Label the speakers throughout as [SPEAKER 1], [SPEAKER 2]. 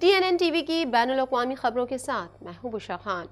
[SPEAKER 1] TNN TV की बैनुल-अक़वामी खबरों के साथ मैं हूं बुशरा खान।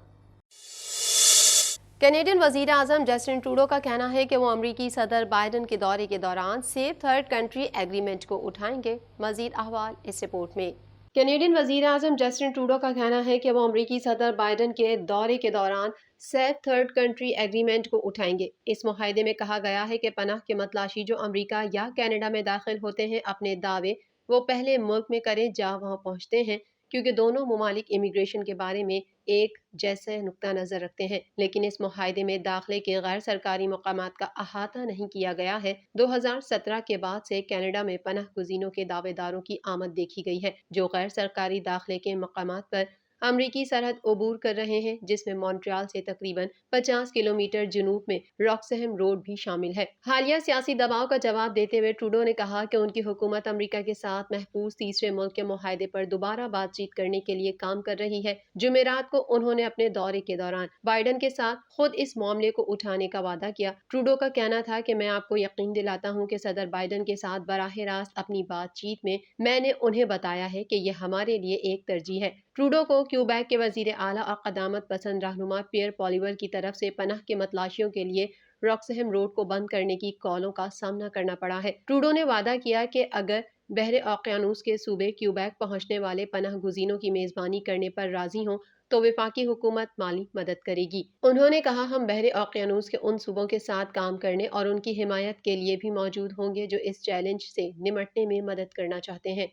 [SPEAKER 1] कैनेडियन वज़ीर आज़म जस्टिन ट्रूडो का कहना है कि वो अमरीकी सदर बाइडन के दौरे के दौरान सेफ थर्ड कंट्री एग्रीमेंट को उठाएंगे। मज़ीद अहवाल इस रिपोर्ट में। कैनेडियन वज़ीर आज़म जस्टिन ट्रूडो का कहना है कि वो अमरीकी सदर बाइडन के दौरे के दौरान सेफ थर्ड कंट्री एग्रीमेंट को उठाएंगे। इस मुआहदे में कहा गया है कि पनाह के मतलाशी जो अमरीका या कनाडा में दाखिल होते हैं अपने दावे वो पहले मुल्क में करें जहाँ वहाँ पहुँचते हैं, क्योंकि दोनों मुमालिक इमिग्रेशन के बारे में एक जैसे नुक्ता नज़र रखते हैं। लेकिन इस मुआहदे में दाखिले के गैर सरकारी मकामात का अहाता नहीं किया गया है। 2017 के बाद से कनाडा में पनाह गुज़ीनों के दावेदारों की आमद देखी गई है जो गैर सरकारी दाखिले के मकामात पर अमरीकी सरहद अबूर कर रहे हैं, जिसमें मॉन्ट्रियल से तकरीबन 50 किलोमीटर जनूब में रॉक्सहम रोड भी शामिल है। हालिया सियासी दबाव का जवाब देते हुए ट्रूडो ने कहा कि उनकी हुकूमत अमरीका के साथ महफूज तीसरे मुल्क के मुआहदे पर दोबारा बातचीत करने के लिए काम कर रही है। जुमेरात को उन्होंने अपने दौरे के दौरान बाइडन के साथ खुद इस मामले को उठाने का वादा किया। ट्रूडो का कहना था कि मैं आपको यकीन दिलाता हूँ कि सदर बाइडन के साथ बराह रास्त अपनी बातचीत में मैंने उन्हें बताया है कि यह हमारे लिए एक तरजीह है। ट्रूडो को क्यूबेक के वजीर आला और क़दामत पसंद रहनुमा पियर पॉलिवर की तरफ से पनाह के मतलाशियों के लिए रॉक्सहम रोड को बंद करने की कॉलों का सामना करना पड़ा है। ट्रूडो ने वादा किया कि अगर बहरे औक़यानूस के सूबे क्यूबेक पहुंचने वाले पनाह गुज़ीनों की मेज़बानी करने पर राजी हों तो वफाकी हुकूमत माली मदद करेगी। उन्होंने कहा, हम बहरे औक़यानूस के उन सूबों के साथ काम करने और उनकी हिमायत के लिए भी मौजूद होंगे जो इस चैलेंज से निमटने में मदद करना चाहते हैं।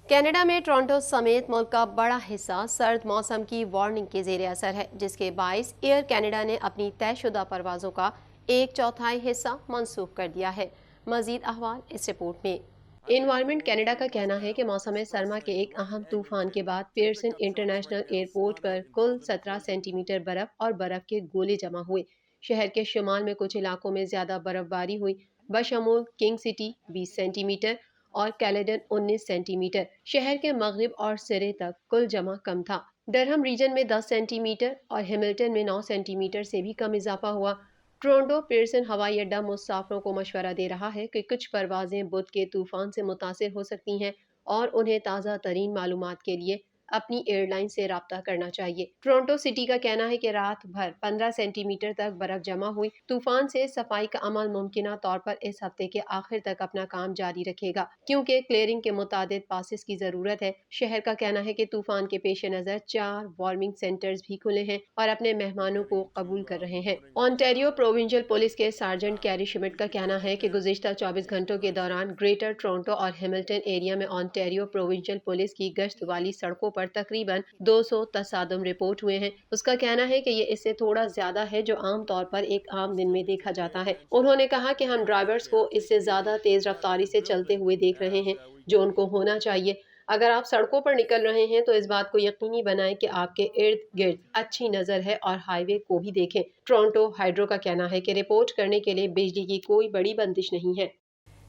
[SPEAKER 1] कनाडा में टोरंटो समेत मुल्क का बड़ा हिस्सा सर्द मौसम की वार्निंग के ज़ेर असर है, जिसके बाइस एयर कनाडा ने अपनी तयशुदा परवाज़ों का 1/4 हिस्सा मनसूख कर दिया है। मज़ीद अहवाल इस रिपोर्ट में। एनवायरमेंट कनाडा का कहना है कि मौसम सरमा के एक अहम तूफान के बाद पियर्सन इंटरनेशनल एयरपोर्ट पर कुल 17 सेंटीमीटर बर्फ और बर्फ के गोले जमा हुए। शहर के शुमाल में कुछ इलाकों में ज्यादा बर्फबारी हुई, बशमूल किंग सिटी 20 सेंटीमीटर और कैलेडन 19 सेंटीमीटर। शहर के मगरिब और सिरे तक कुल जमा कम था। डरहम रीजन में 10 सेंटीमीटर और हैमिल्टन में 9 सेंटीमीटर से भी कम इजाफा हुआ। टोरंटो पियर्सन हवाई अड्डा मुसाफिरों को मशवरा दे रहा है कि कुछ परवाजें बुध के तूफान से मुतासिर हो सकती हैं और उन्हें ताज़ा तरीन मालूमात के लिए अपनी एयरलाइन से राब्ता करना चाहिए। टोरंटो सिटी का कहना है कि रात भर 15 सेंटीमीटर तक बर्फ जमा हुई। तूफान से सफाई का अमल मुमकिना तौर पर इस हफ्ते के आखिर तक अपना काम जारी रखेगा, क्योंकि क्लियरिंग के मुताबिक पासिस की जरूरत है। शहर का कहना है कि तूफान के पेश नजर 4 वार्मिंग सेंटर्स भी खुले हैं और अपने मेहमानों को कबूल कर रहे हैं। ऑन्टेरियो प्रोविंशियल पुलिस के सार्जेंट कैरी शिमिट का कहना है कि गुज़िश्ता 24 घंटों के दौरान ग्रेटर टोरंटो और हैमिल्टन एरिया में ऑन्टेरियो प्रोविंशियल पुलिस की गश्त वाली सड़कों पर तकरीबन 200 तसादुम रिपोर्ट हुए हैं। उसका कहना है कि ये इससे थोड़ा ज्यादा है जो आम तौर पर एक आम दिन में देखा जाता है। उन्होंने कहा कि हम ड्राइवर्स को इससे ज्यादा तेज रफ्तारी से चलते हुए देख रहे हैं जो उनको होना चाहिए। अगर आप सड़कों पर निकल रहे हैं तो इस बात को यकीनी बनाएं कि आपके इर्द गिर्द अच्छी नजर है और हाईवे को भी देखें। टोरंटो हाइड्रो का कहना है कि रिपोर्ट करने के लिए बिजली की कोई बड़ी बंदिश नहीं है।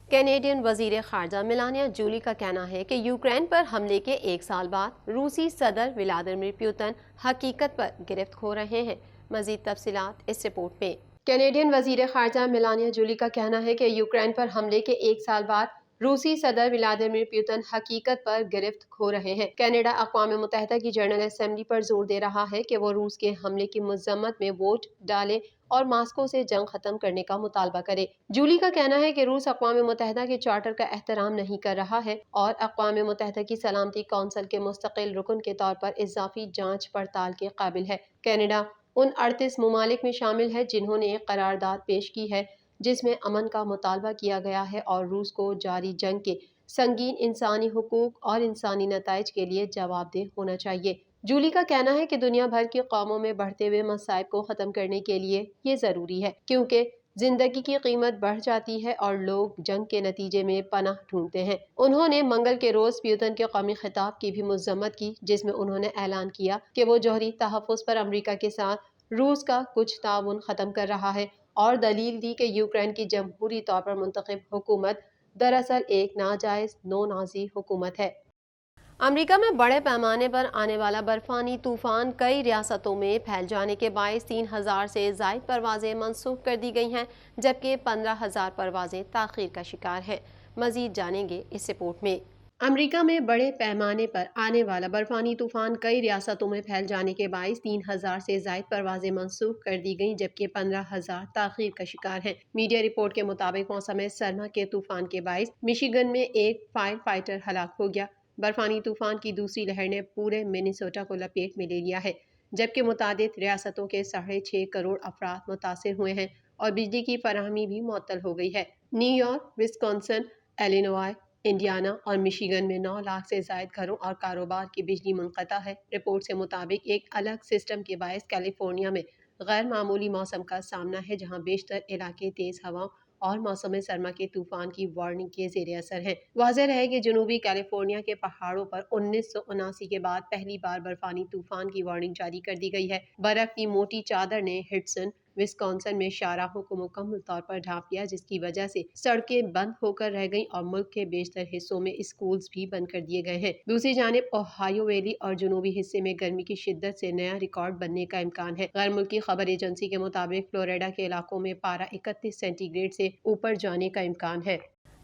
[SPEAKER 1] कैनेडियन वजीर खारजा मेलानिया जूली का कहना है कि यूक्रेन पर हमले के एक साल बाद रूसी सदर व्लादिमीर पुतिन हकीकत पर गिरफ्त हो रहे हैं। मजीद तफसीलात इस रिपोर्ट में। कैनेडियन वजीर खारजा मेलानिया जूली का कहना है कि यूक्रेन पर हमले के एक साल बाद रूसी सदर व्लादिमीर पुतिन हकीकत पर गिरफ्त हो रहे हैं। कनाडा अक़वाम मुत्तहिदा की जनरल असेंबली पर जोर दे रहा है कि वो रूस के हमले की मज़म्मत में वोट डाले और मास्को से जंग खत्म करने का मुतालबा करे। जूली का कहना है कि रूस अक़वाम मुत्तहिदा के चार्टर का एहतराम नहीं कर रहा है और अक़वाम मुत्तहिदा की सलामती कौंसिल के मुस्तकिल रुकन के तौर पर इजाफी जांच पड़ताल के काबिल है। कनाडा उन 38 ममालिक में शामिल है जिन्होंने एक करारदाद पेश की है जिसमें अमन का मुतालबा किया गया है और रूस को जारी जंग के संगीन इंसानी हुकूक और इंसानी नताइज के लिए जवाबदेह होना चाहिए। जूली का कहना है कि दुनिया भर की कौमों में बढ़ते हुए मसाइब को ख़त्म करने के लिए ये ज़रूरी है, क्योंकि जिंदगी की कीमत बढ़ जाती है और लोग जंग के नतीजे में पनाह ढूंढते हैं। उन्होंने मंगल के रोज़ पुतिन के कौमी खिताब की भी मज़म्मत की, जिसमें उन्होंने ऐलान किया कि वो जौहरी तहफ़्फ़ुज़ पर अमरीका के साथ रूस का कुछ ताउन ख़त्म कर रहा है और दलील दी कि यूक्रेन की जमहूरी तौर पर मुंतखब हुकूमत दरअसल एक नाजायज़ नो नाज़ी हुकूमत है। अमेरिका में बड़े पैमाने पर आने वाला बर्फानी तूफान कई रियासतों में फैल जाने के बायस 3000 से ज़ायद परवाजें मनसूख कर दी गई हैं, जबकि 15,000 परवाजें ताख़ीर का शिकार हैं। मज़ीद जानेंगे इस रिपोर्ट में। امریکہ میں بڑے پیمانے پر آنے والا برفانی طوفان کئی ریاستوں میں پھیل جانے کے باعث 3,000 سے زائد پروازیں منسوخ کر دی گئیں جبکہ 15,000 تاخیر کا شکار ہیں۔ میڈیا رپورٹ کے مطابق موسم سرما کے طوفان کے باعث مشیگن میں ایک فائر فائٹر ہلاک ہو گیا۔ برفانی طوفان کی دوسری لہر نے پورے منیسوٹا کو لپیٹ میں لے لیا ہے جبکہ متعدد ریاستوں کے 6.5 کروڑ افراد متاثر ہوئے ہیں اور بجلی کی فراہمی بھی معطل ہو گئی ہے۔ نیو یارک، وسکونسن، ایلینوائے، انڈیانا اور مشیگن میں 9 لاکھ سے زائد گھروں اور کاروبار کی بجلی منقطع ہے۔ رپورٹ سے مطابق ایک الگ سسٹم کے باعث کیلیفورنیا میں غیر معمولی موسم کا سامنا ہے جہاں بیشتر علاقے تیز ہواؤں اور موسم سرما کے طوفان کی وارننگ کے زیر اثر ہیں۔ واضح رہے کہ جنوبی کیلیفورنیا کے پہاڑوں پر 1979 کے بعد پہلی بار برفانی طوفان کی وارننگ جاری کر دی گئی ہے۔ برف کی موٹی چادر نے ہڈسن، وسکونسن میں شاہراہوں کو مکمل طور پر ڈھانپ لیا جس کی وجہ سے سڑکیں بند ہو کر رہ گئیں اور ملک کے بیشتر حصوں میں اسکولز بھی بند کر دیے گئے ہیں۔ دوسری جانب اوہایو ویلی اور جنوبی حصے میں گرمی کی شدت سے نیا ریکارڈ بننے کا امکان ہے۔ غیر ملکی خبر ایجنسی کے مطابق فلوریڈا کے علاقوں میں پارہ 31 سینٹی گریڈ سے اوپر جانے کا امکان ہے۔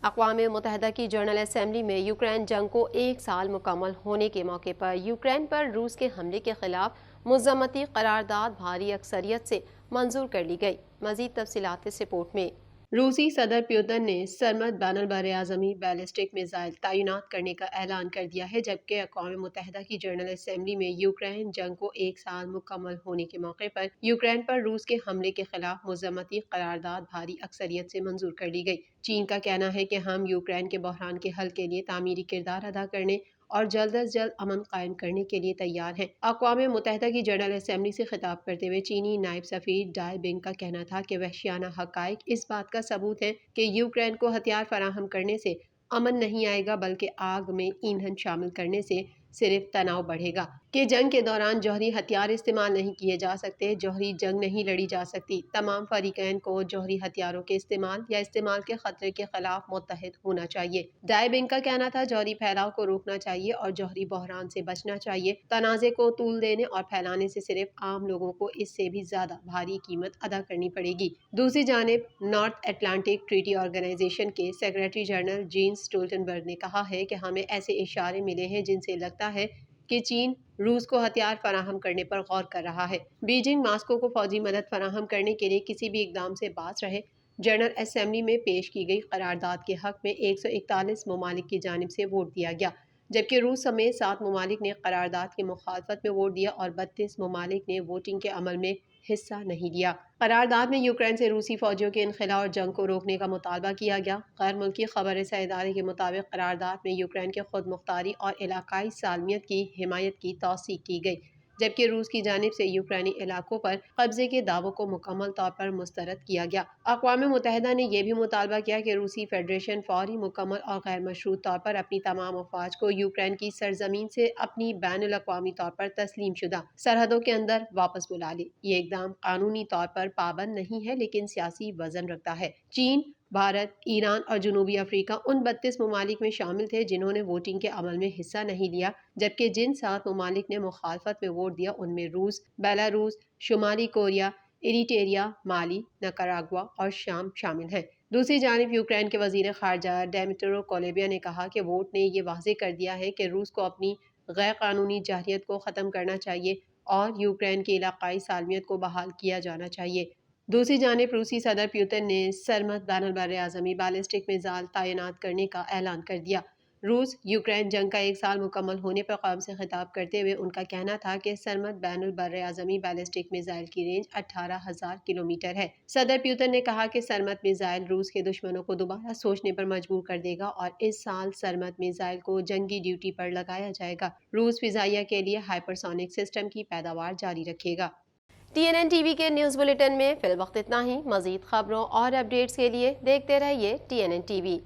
[SPEAKER 1] اقوام متحدہ کی جنرل اسمبلی میں یوکرین جنگ کو 1 سال مکمل ہونے کے موقع پر یوکرین پر روس کے حملے کے خلاف مذمتی قرارداد بھاری اکثریت سے منظور کر لی گئی۔ مزید تفصیلات اس رپورٹ میں۔ روسی صدر پیوتن نے سرمد بین البراعظمی بیلسٹک میزائل تعینات کرنے کا اعلان کر دیا ہے جبکہ اقوام متحدہ کی جنرل اسمبلی میں یوکرین جنگ کو 1 سال مکمل ہونے کے موقع پر یوکرین پر روس کے حملے کے خلاف مذمتی قرارداد بھاری اکثریت سے منظور کر لی گئی۔ چین کا کہنا ہے کہ ہم یوکرین کے بحران کے حل کے لیے تعمیری کردار ادا کرنے اور جلد از جلد امن قائم کرنے کے لیے تیار ہیں۔ اقوام متحدہ کی جنرل اسمبلی سے خطاب کرتے ہوئے چینی نائب سفیر ڈائی بینگ کا کہنا تھا کہ وحشیانہ حقائق اس بات کا ثبوت ہے کہ یوکرین کو ہتھیار فراہم کرنے سے امن نہیں آئے گا بلکہ آگ میں ایندھن شامل کرنے سے صرف تناؤ بڑھے گا، کہ جنگ کے دوران جوہری ہتھیار استعمال نہیں کیے جا سکتے، جوہری جنگ نہیں لڑی جا سکتی۔ تمام فریقین کو جوہری ہتھیاروں کے استعمال یا استعمال کے خطرے کے خلاف متحد ہونا چاہیے۔ ڈائی بینگ کا کہنا تھا جوہری پھیلاؤ کو روکنا چاہیے اور جوہری بحران سے بچنا چاہیے۔ تنازع کو طول دینے اور پھیلانے سے صرف عام لوگوں کو اس سے بھی زیادہ بھاری قیمت ادا کرنی پڑے گی۔ دوسری جانب نارتھ اٹلانٹک ٹریٹی آرگنائزیشن کے سیکریٹری جنرل جینس اسٹولٹنبرگ نے کہا ہے کہ ہمیں ایسے اشارے ملے ہیں جن سے لگتا ہے کہ چین روس کو ہتھیار فراہم کرنے پر غور کر رہا ہے۔ بیجنگ ماسکو کو فوجی مدد فراہم کرنے کے لیے کسی بھی اقدام سے باز رہے۔ جنرل اسمبلی میں پیش کی گئی قرارداد کے حق میں 141 ممالک کی جانب سے ووٹ دیا گیا جبکہ روس سمیت 7 ممالک نے قرارداد کی مخالفت میں ووٹ دیا اور 32 ممالک نے ووٹنگ کے عمل میں حصہ نہیں لیا۔ قرارداد میں یوکرین سے روسی فوجیوں کے انخلاء اور جنگ کو روکنے کا مطالبہ کیا گیا۔ غیر ملکی خبر رساں ادارے کے مطابق قرارداد میں یوکرین کے خود مختاری اور علاقائی سالمیت کی حمایت کی توثیق کی گئی جبکہ روس کی جانب سے یوکرینی علاقوں پر قبضے کے دعووں کو مکمل طور پر مسترد کیا گیا۔ اقوام متحدہ نے یہ بھی مطالبہ کیا کہ روسی فیڈریشن فوری، مکمل اور غیر مشروط طور پر اپنی تمام افواج کو یوکرین کی سرزمین سے اپنی بین الاقوامی طور پر تسلیم شدہ سرحدوں کے اندر واپس بلا لے۔ یہ اقدام قانونی طور پر پابند نہیں ہے لیکن سیاسی وزن رکھتا ہے۔ چین، بھارت، ایران اور جنوبی افریقہ ان 32 ممالک میں شامل تھے جنہوں نے ووٹنگ کے عمل میں حصہ نہیں لیا جبکہ جن 7 ممالک نے مخالفت میں ووٹ دیا ان میں روس، بیلاروس، شمالی کوریا، ایریٹریا، مالی، نکاراگوا اور شام شامل ہیں۔ دوسری جانب یوکرین کے وزیر خارجہ ڈیمیٹرو کولیبا نے کہا کہ ووٹ نے یہ واضح کر دیا ہے کہ روس کو اپنی غیر قانونی جارحیت کو ختم کرنا چاہیے اور یوکرین کی علاقائی سالمیت کو بحال کیا جانا چاہیے۔ دوسری جانب روسی صدر پیوتن نے سرمد بین البراعظمی بیلسٹک میزائل تعینات کرنے کا اعلان کر دیا۔ روس یوکرین جنگ کا 1 سال مکمل ہونے پر قوم سے خطاب کرتے ہوئے ان کا کہنا تھا کہ سرمد بین البراعظمی بیلسٹک میزائل کی رینج 18,000 کلومیٹر ہے۔ صدر پیوتن نے کہا کہ سرمد میزائل روس کے دشمنوں کو دوبارہ سوچنے پر مجبور کر دے گا اور اس سال سرمد میزائل کو جنگی ڈیوٹی پر لگایا جائے گا۔ روس فضائیہ کے لیے ہائپرسونک سسٹم کی پیداوار جاری رکھے گا۔ TNN ٹی وی کے نیوز بلیٹن میں فی الوقت اتنا ہی۔ مزید خبروں اور اپڈیٹس کے لیے دیکھتے رہیے TNN ٹی وی۔